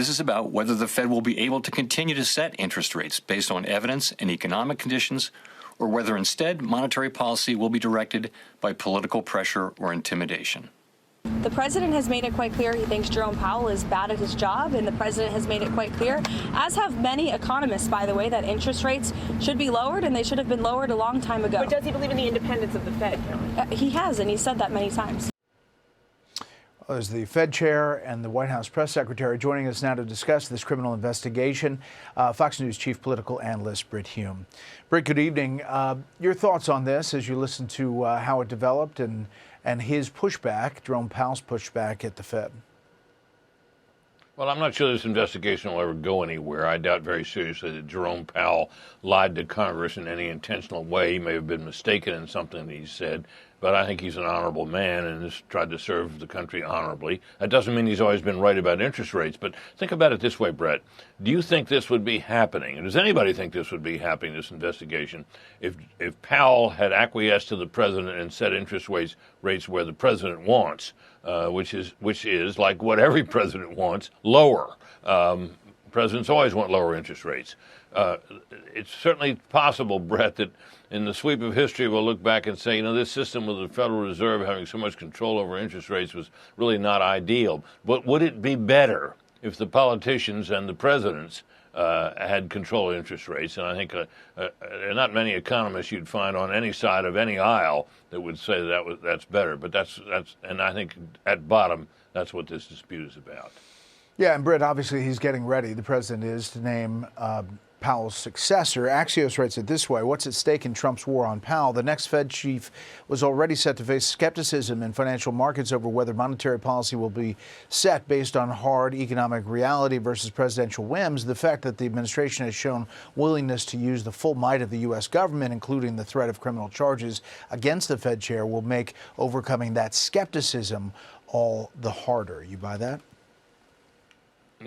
This is about whether the Fed will be able to continue to set interest rates based on evidence and economic conditions, or whether instead monetary policy will be directed by political pressure or intimidation. The president has made it quite clear he thinks Jerome Powell is bad at his job, and the president has made it quite clear, as have many economists, by the way, that interest rates should be lowered, and they should have been lowered a long time ago. But does he believe in the independence of the Fed, Kelly? He has, and he said that many times. As the Fed chair and the White House press secretary joining us now to discuss this criminal investigation, Fox News chief political analyst Brit Hume. Brit, good evening. Your thoughts on this as you listen to how it developed and his pushback, Jerome Powell's pushback at the Fed? Well, I'm not sure this investigation will ever go anywhere. I doubt very seriously that Jerome Powell lied to Congress in any intentional way. He may have been mistaken in something that he said, but I think he's an honorable man and has tried to serve the country honorably. That doesn't mean he's always been right about interest rates, but think about it this way, Brett. Do you think this would be happening, and does anybody think this would be happening, this investigation, if Powell had acquiesced to the president and set interest rates where the president wants, which is like what every president wants, lower. Presidents always want lower interest rates. It's certainly possible, Brett, that in the sweep of history we'll look back and say, this system with the Federal Reserve having so much control over interest rates was really not ideal. But would it be better if the politicians and the presidents had control of interest rates? And I think there are not many economists you'd find on any side of any aisle that would say that's better. But that's and I think at bottom that's what this dispute is about. Yeah, and Britt, obviously he's getting ready, the president is, to name Powell's successor. Axios writes it this way: what's at stake in Trump's war on Powell? The next Fed chief was already set to face skepticism in financial markets over whether monetary policy will be set based on hard economic reality versus presidential whims. The fact that the administration has shown willingness to use the full might of the U.S. government, including the threat of criminal charges against the Fed chair, will make overcoming that skepticism all the harder. You buy that?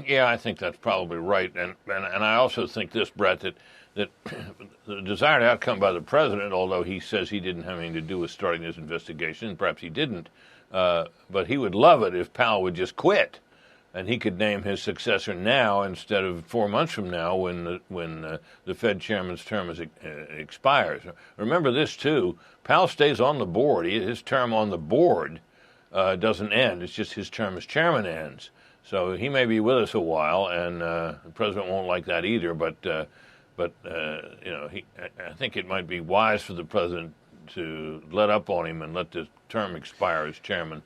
Yeah, I think that's probably right, and I also think this, Brett, that the desired outcome by the president, although he says he didn't have anything to do with starting this investigation, perhaps he didn't, but he would love it if Powell would just quit, and he could name his successor now instead of 4 months from now when the Fed chairman's term expires. Remember this too: Powell stays on the board. His term on the board doesn't end. It's just his term as chairman ends. So he may be with us a while, and the president won't like that either. But I think it might be wise for the president to let up on him and let the term expire as chairman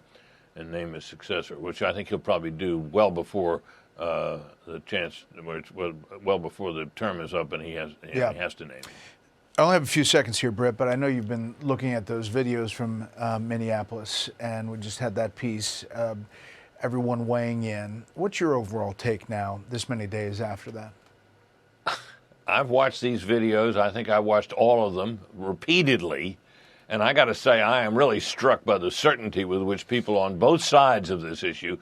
and name his successor, which I think he'll probably do well before well before the term is up and he has to name him. I only have a few seconds here, Britt, but I know you've been looking at those videos from Minneapolis, and we just had that piece. Everyone weighing in. What's your overall take now, this many days after that? I've watched these videos. I think I watched all of them repeatedly. And I got to say, I am really struck by the certainty with which people on both sides of this issue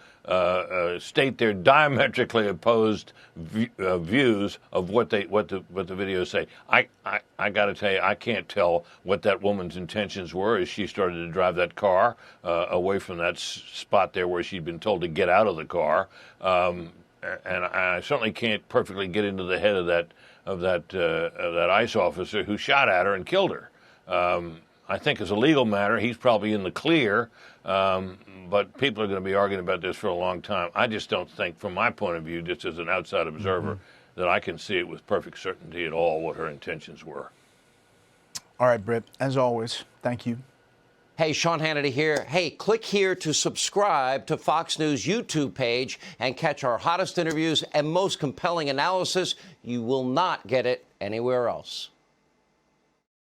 state their diametrically opposed views of what the videos say. I got to tell you, I can't tell what that woman's intentions were as she started to drive that car away from that spot there where she'd been told to get out of the car. And I certainly can't perfectly get into the head of that ICE officer who shot at her and killed her. I think as a legal matter, he's probably in the clear, but people are going to be arguing about this for a long time. I just don't think, from my point of view, just as an outside observer, that I can see it with perfect certainty at all what her intentions were. All right, Britt, as always, thank you. Hey, Sean Hannity here. Hey, click here to subscribe to Fox News YouTube page and catch our hottest interviews and most compelling analysis. You will not get it anywhere else.